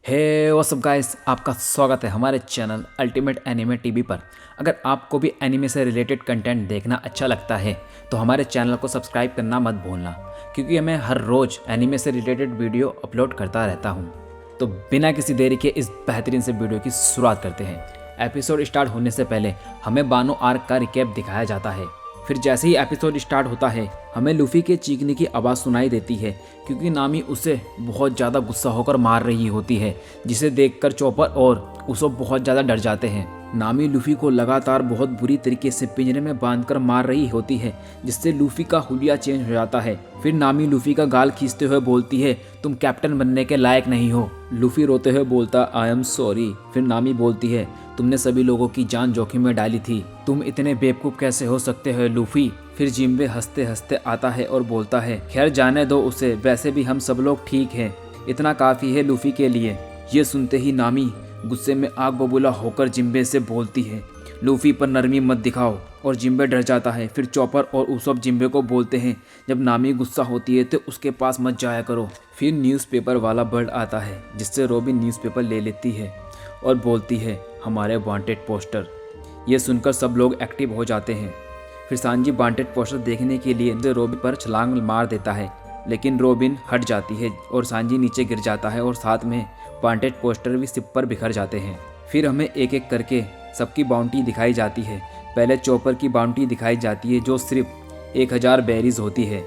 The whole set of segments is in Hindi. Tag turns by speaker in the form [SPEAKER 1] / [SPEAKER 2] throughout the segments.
[SPEAKER 1] हे व्हाट्स अप गाइस, आपका स्वागत है हमारे चैनल अल्टीमेट एनिमे टीवी पर। अगर आपको भी एनिमे से रिलेटेड कंटेंट देखना अच्छा लगता है तो हमारे चैनल को सब्सक्राइब करना मत भूलना, क्योंकि मैं हर रोज़ एनिमे से रिलेटेड वीडियो अपलोड करता रहता हूँ। तो बिना किसी देरी के इस बेहतरीन से वीडियो की शुरुआत करते हैं। एपिसोड स्टार्ट होने से पहले हमें बानो आर्क का रिकैप दिखाया जाता है। फिर जैसे ही एपिसोड स्टार्ट होता है हमें लूफी के चीखने की आवाज़ सुनाई देती है, क्योंकि नामी उसे बहुत ज़्यादा गुस्सा होकर मार रही होती है, जिसे देखकर चॉपर और उसोप बहुत ज़्यादा डर जाते हैं। नामी लूफी को लगातार बहुत बुरी तरीके से पिंजरे में बांधकर मार रही होती है, जिससे लूफी का हुलिया चेंज हो जाता है। फिर नामी लूफी का गाल खींचते हुए बोलती है, तुम कैप्टन बनने के लायक नहीं हो। लूफी रोते हुए बोलता, आई एम सॉरी। फिर नामी बोलती है, तुमने सभी लोगों की जान जोखिम में डाली थी, तुम इतने बेवकूफ़ कैसे हो सकते हो लूफी। फिर जिम्बे हंसते हंसते आता है और बोलता है, खैर जाने दो उसे, वैसे भी हम सब लोग ठीक हैं, इतना काफ़ी है लूफी के लिए। ये सुनते ही नामी गुस्से में आग बबूला होकर जिम्बे से बोलती है, लूफी पर नरमी मत दिखाओ, और जिम्बे डर जाता है। फिर चॉपर और उसब जिम्बे को बोलते हैं, जब नामी गुस्सा होती है तो उसके पास मत जाया करो। फिर न्यूज़पेपर वाला बर्ड आता है, जिससे रोबिन न्यूज़पेपर ले लेती है और बोलती है, हमारे वांटेड पोस्टर। ये सुनकर सब लोग एक्टिव हो जाते हैं। फिर सांजी वांटेड पोस्टर देखने के लिए रोबिन पर छलांग मार देता है, लेकिन रोबिन हट जाती है और सांजी नीचे गिर जाता है और साथ में वांटेड पोस्टर भी सिप पर बिखर जाते हैं। फिर हमें एक एक करके सबकी बाउंटी दिखाई जाती है। पहले चॉपर की बाउंटी दिखाई जाती है, जो सिर्फ 1000 बेरीज होती है।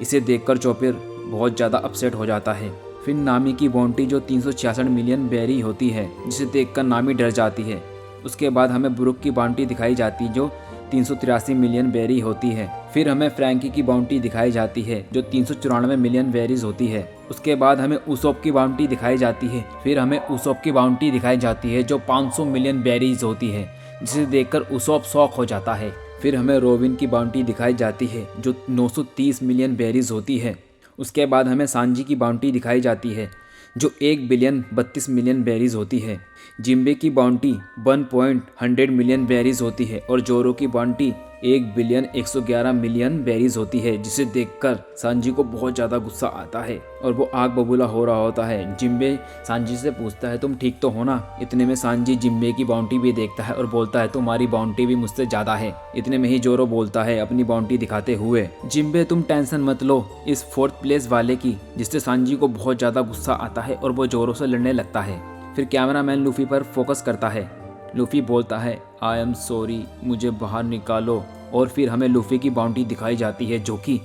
[SPEAKER 1] इसे देखकर चॉपर बहुत ज़्यादा अपसेट हो जाता है। फिर नामी की बाउंटी जो 366 मिलियन बेरी होती है, जिसे देखकर नामी डर जाती है। उसके बाद हमें ब्रुक की बाउंटी दिखाई जाती है, जो 383 मिलियन बेरी होती है। फिर हमें फ्रैंकी की बाउंटी दिखाई जाती है, जो 394 मिलियन बेरीज होती है। उसके बाद हमें उसोप की बाउंटी दिखाई जाती है। फिर हमें उसोप की बाउंटी दिखाई जाती है, जो 500 मिलियन बेरीज होती है, जिसे देखकर उसोप शॉक हो जाता है। फिर हमें रोबिन की बाउंटी दिखाई जाती है, जो 930 मिलियन बेरीज होती है। उसके बाद हमें सांजी की बाउंटी दिखाई जाती है, जो 1 बिलियन 32 मिलियन बेरीज होती है। जिम्बे की बाउंटी 1.100 मिलियन बेरीज होती है और जोरो की बाउंटी 1 बिलियन 111 मिलियन बेरीज होती है, जिसे देखकर सांजी को बहुत ज़्यादा गुस्सा आता है और वो आग बबूला हो रहा होता है। जिम्बे सांजी से पूछता है, तुम ठीक तो हो ना। इतने में सांजी जिम्बे की बाउंटी भी देखता है और बोलता है, तुम्हारी बाउंटी भी मुझसे ज़्यादा है। इतने में ही जोरो बोलता है अपनी बाउंटी दिखाते हुए, जिम्बे तुम टेंशन मत लो इस 4th प्लेस वाले की, जिससे सांजी को बहुत ज़्यादा गुस्सा आता है और वो जोरो से लड़ने लगता है। फिर कैमरामैन लूफी पर फोकस करता है। लूफी बोलता है, आई एम सॉरी, मुझे बाहर निकालो। और फिर हमें लूफी की बाउंटी दिखाई जाती है, जो कि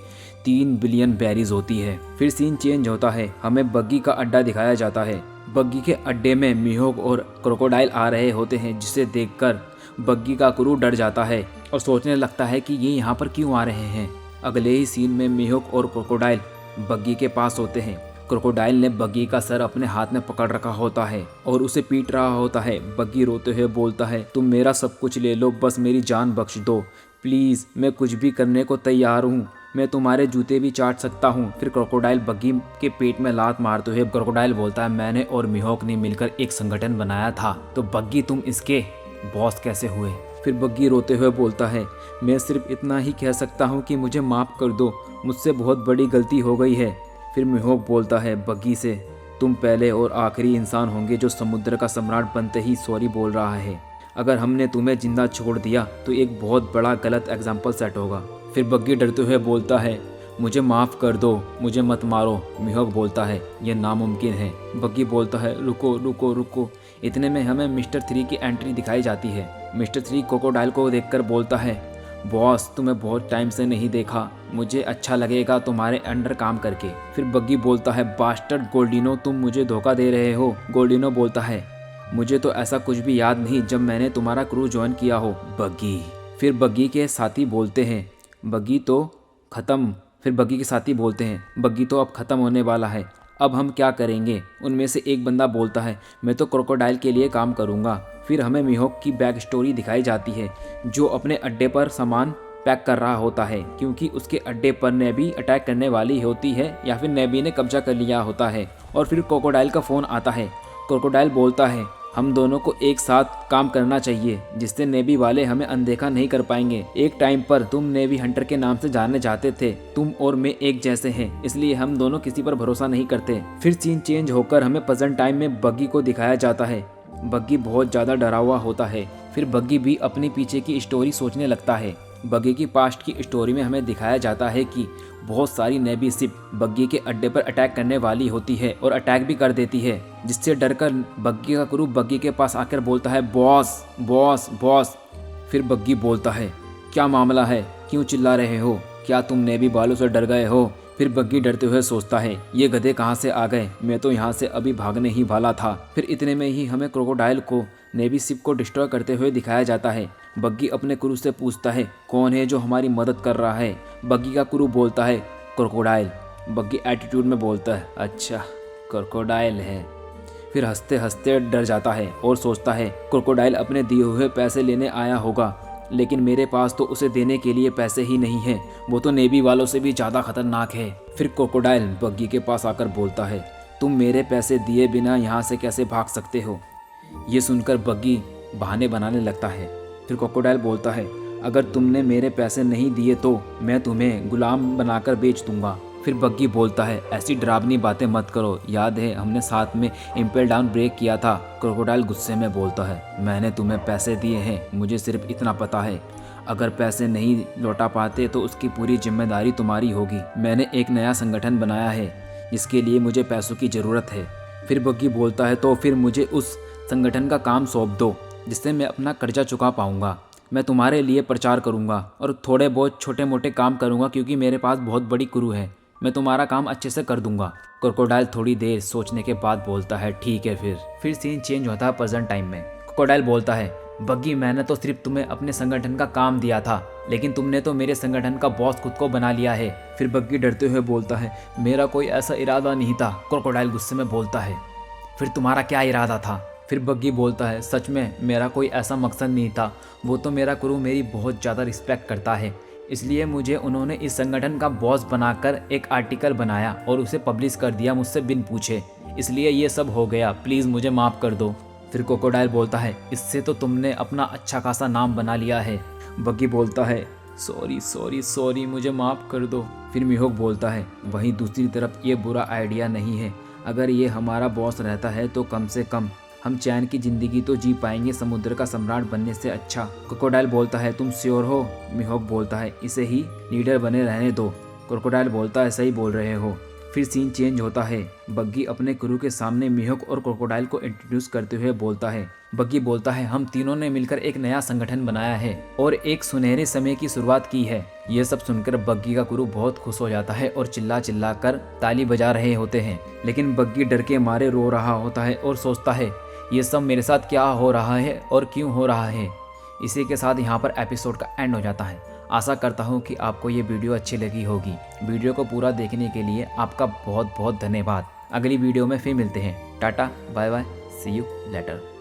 [SPEAKER 1] 3 बिलियन बेरीज होती है। फिर सीन चेंज होता है, हमें बग्गी का अड्डा दिखाया जाता है। बग्गी के अड्डे में मिहोक और क्रोकोडाइल आ रहे होते हैं, जिसे देखकर बग्गी का क्रू डर जाता है और सोचने लगता है कि ये यहाँ पर क्यों आ रहे हैं। अगले ही सीन में मिहोक और क्रोकोडाइल बग्गी के पास होते हैं। क्रोकोडाइल ने बग्गी का सर अपने हाथ में पकड़ रखा होता है और उसे पीट रहा होता है। बग्गी रोते हुए बोलता है, तुम मेरा सब कुछ ले लो, बस मेरी जान बख्श दो प्लीज़, मैं कुछ भी करने को तैयार हूँ, मैं तुम्हारे जूते भी चाट सकता हूँ। फिर क्रोकोडाइल बग्गी के पेट में लात मारते हुए क्रोकोडाइल बोलता है, मैंने और मिहोक ने मिलकर एक संगठन बनाया था, तो बग्गी तुम इसके बॉस कैसे हुए। फिर बग्गी रोते हुए बोलता है, मैं सिर्फ इतना ही कह सकता हूँ कि मुझे माफ़ कर दो, मुझसे बहुत बड़ी गलती हो गई है। फिर मिहोक बोलता है बग्गी से, तुम पहले और आखिरी इंसान होंगे जो समुद्र का सम्राट बनते ही सॉरी बोल रहा है। अगर हमने तुम्हें जिंदा छोड़ दिया तो एक बहुत बड़ा गलत एग्जाम्पल सेट होगा। फिर बग्गी डरते हुए बोलता है, मुझे माफ़ कर दो, मुझे मत मारो। मिहोक बोलता है, यह नामुमकिन है। बग्गी बोलता है, रुको रुको रुको। इतने में हमें मिस्टर 3 की एंट्री दिखाई जाती है। मिस्टर 3 क्रोकोडाइल को देखकर बोलता है, बॉस तुम्हें बहुत टाइम से नहीं देखा, मुझे अच्छा लगेगा तुम्हारे अंडर काम करके। फिर बग्गी बोलता है, बास्टर्ड गोल्डिनो, तुम मुझे धोखा दे रहे हो। गोल्डिनो बोलता है, मुझे तो ऐसा कुछ भी याद नहीं जब मैंने तुम्हारा क्रू ज्वाइन किया हो बग्गी। फिर बग्गी के साथी बोलते हैं, बग्गी तो ख़त्म। फिर बग्गी के साथी बोलते हैं, बग्गी तो अब ख़त्म होने वाला है, अब हम क्या करेंगे। उनमें से एक बंदा बोलता है, मैं तो क्रोकोडाइल के लिए काम करूँगा। फिर हमें मिहोक की बैक स्टोरी दिखाई जाती है, जो अपने अड्डे पर सामान पैक कर रहा होता है, क्योंकि उसके अड्डे पर नेवी अटैक करने वाली होती है या फिर नेवी ने कब्जा कर लिया होता है। और फिर क्रोकोडाइल का फ़ोन आता है। क्रोकोडाइल बोलता है, हम दोनों को एक साथ काम करना चाहिए जिससे नेवी वाले हमें अनदेखा नहीं कर पाएंगे। एक टाइम पर तुम नेवी हंटर के नाम से जाने जाते थे। तुम और मैं एक जैसे हैं, इसलिए हम दोनों किसी पर भरोसा नहीं करते। फिर सीन चेंज होकर हमें प्रेजेंट टाइम में बग्गी को दिखाया जाता है। बग्गी बहुत ज़्यादा डरा हुआ होता है। फिर बग्गी भी अपने पीछे की स्टोरी सोचने लगता है। बग्गी की पास्ट की स्टोरी में हमें दिखाया जाता है कि बहुत सारी नेवी शिप बग्गी के अड्डे पर अटैक करने वाली होती है और अटैक भी कर देती है, जिससे डरकर बग्गी का क्रू बग्गी के पास आकर बोलता है बॉस बॉस बॉस। फिर बग्गी बोलता है क्या मामला है, क्यों चिल्ला रहे हो, क्या तुम नेवी वालों से डर गए हो। फिर बग्गी डरते हुए सोचता है ये गधे कहाँ से आ गए, मैं तो यहाँ से अभी भागने ही वाला था। फिर इतने में ही हमें क्रोकोडाइल को नेवी शिप को डिस्ट्रॉय करते हुए दिखाया जाता है। बग्गी अपने क्रू से पूछता है कौन है जो हमारी मदद कर रहा है। बग्गी का क्रू बोलता है क्रोकोडाइल। बग्गी एटीट्यूड में बोलता है अच्छा क्रोकोडाइल है। फिर हंसते हंसते डर जाता है और सोचता है क्रोकोडाइल अपने दिए हुए पैसे लेने आया होगा, लेकिन मेरे पास तो उसे देने के लिए पैसे ही नहीं है, वो तो नेवी वालों से भी ज़्यादा खतरनाक है। फिर क्रोकोडाइल बग्गी के पास आकर बोलता है तुम मेरे पैसे दिए बिना यहाँ से कैसे भाग सकते हो। ये सुनकर बग्गी बहाने बनाने लगता है। फिर क्रोकोडाइल बोलता है अगर तुमने मेरे पैसे नहीं दिए तो मैं तुम्हें गुलाम बनाकर बेच दूंगा। फिर बग्गी बोलता है ऐसी डरावनी बातें मत करो, याद है हमने साथ में इम्पेल डाउन ब्रेक किया था। क्रोकोडाइल गुस्से में बोलता है मैंने तुम्हें पैसे दिए हैं, मुझे सिर्फ इतना पता है, अगर पैसे नहीं लौटा पाते तो उसकी पूरी जिम्मेदारी तुम्हारी होगी। मैंने एक नया संगठन बनाया है जिसके लिए मुझे पैसों की ज़रूरत है। फिर बग्गी बोलता है तो फिर मुझे उस संगठन का काम सौंप दो जिससे मैं अपना कर्जा चुका पाऊंगा। मैं तुम्हारे लिए प्रचार करूंगा और थोड़े बहुत छोटे मोटे काम करूंगा क्योंकि मेरे पास बहुत बड़ी क्रू है, मैं तुम्हारा काम अच्छे से कर दूंगा। क्रोकोडाइल थोड़ी देर सोचने के बाद बोलता है ठीक है। फिर सीन चेंज होता है प्रेजेंट टाइम में। क्रोकोडाइल बोलता है बग्गी मैंने तो सिर्फ तुम्हें अपने संगठन का काम दिया था, लेकिन तुमने तो मेरे संगठन का बॉस खुद को बना लिया है। फिर बग्गी डरते हुए बोलता है मेरा कोई ऐसा इरादा नहीं था। क्रोकोडाइल गुस्से में बोलता है फिर तुम्हारा क्या इरादा था। फिर बग्गी बोलता है सच में मेरा कोई ऐसा मकसद नहीं था, वो तो मेरा क्रू मेरी बहुत ज़्यादा रिस्पेक्ट करता है, इसलिए मुझे उन्होंने इस संगठन का बॉस बनाकर एक आर्टिकल बनाया और उसे पब्लिश कर दिया मुझसे बिन पूछे, इसलिए ये सब हो गया, प्लीज़ मुझे माफ़ कर दो। फिर क्रोकोडाइल बोलता है इससे तो तुमने अपना अच्छा खासा नाम बना लिया है। बग्गी बोलता है सॉरी सॉरी सॉरी मुझे माफ़ कर दो। फिर मिहोक बोलता है वहीं दूसरी तरफ ये बुरा आइडिया नहीं है, अगर ये हमारा बॉस रहता है तो कम से कम हम चैन की ज़िंदगी तो जी पाएंगे समुद्र का सम्राट बनने से अच्छा। क्रोकोडाइल बोलता है तुम श्योर हो। मिहोक बोलता है इसे ही लीडर बने रहने दो। क्रोकोडाइल बोलता है सही बोल रहे हो। फिर सीन चेंज होता है। बग्गी अपने क्रू के सामने मिहोक और क्रोकोडाइल को इंट्रोड्यूस करते हुए बोलता है। बग्गी बोलता है हम तीनों ने मिलकर एक नया संगठन बनाया है और एक सुनहरे समय की शुरुआत की है। ये सब सुनकर बग्गी का क्रू बहुत खुश हो जाता है और चिल्ला चिल्ला कर ताली बजा रहे होते हैं, लेकिन बग्गी डर के मारे रो रहा होता है और सोचता है ये सब मेरे साथ क्या हो रहा है और क्यों हो रहा है। इसी के साथ यहाँ पर एपिसोड का एंड हो जाता है। आशा करता हूँ कि आपको ये वीडियो अच्छी लगी होगी। वीडियो को पूरा देखने के लिए आपका बहुत बहुत धन्यवाद। अगली वीडियो में फिर मिलते हैं। Tata bye bye, see you letter.